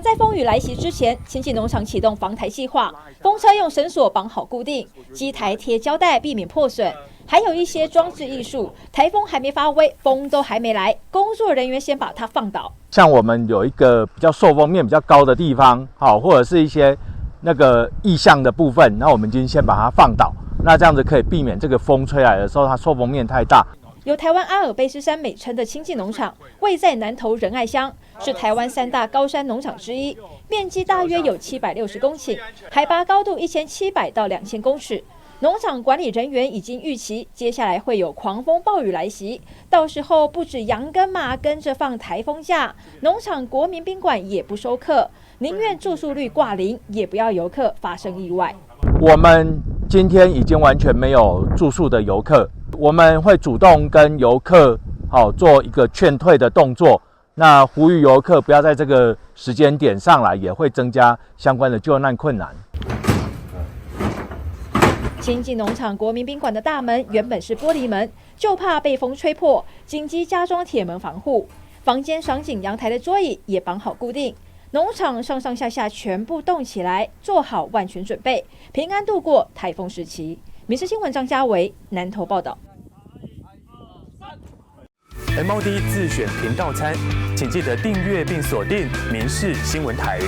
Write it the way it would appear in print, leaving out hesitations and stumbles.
赶在风雨来袭之前，清境农场启动防台计划，风车用绳索绑好固定，机台贴胶带避免破损，还有一些装置艺术。台风还没发威，风都还没来，工作人员先把它放倒。像我们有一个比较受风面比较高的地方，或者是一些那个意象的部分，那我们今天先把它放倒，那这样子可以避免这个风吹来的时候它受风面太大。有台湾阿尔卑斯山美称的清境农场，位在南投仁爱乡，是台湾3大高山农场之一，面积大约有760公顷，海拔高度1700到2000公尺。农场管理人员已经预期，接下来会有狂风暴雨来袭，到时候不止羊跟马跟着放台风假，农场国民宾馆也不收客，宁愿住宿率挂零，也不要游客发生意外。我们今天已经完全没有住宿的游客，我们会主动跟游客做一个劝退的动作，那呼吁游客不要在这个时间点上来，也会增加相关的救难困难。清境农场国民宾馆的大门原本是玻璃门，就怕被风吹破，紧急加装铁门防护。房间赏景阳台的桌椅也绑好固定，农场上上下下全部动起来，做好万全准备，平安度过台风时期。民视新闻张家维南投报道。MOD 自选频道餐，请记得订阅并锁定民视新闻台。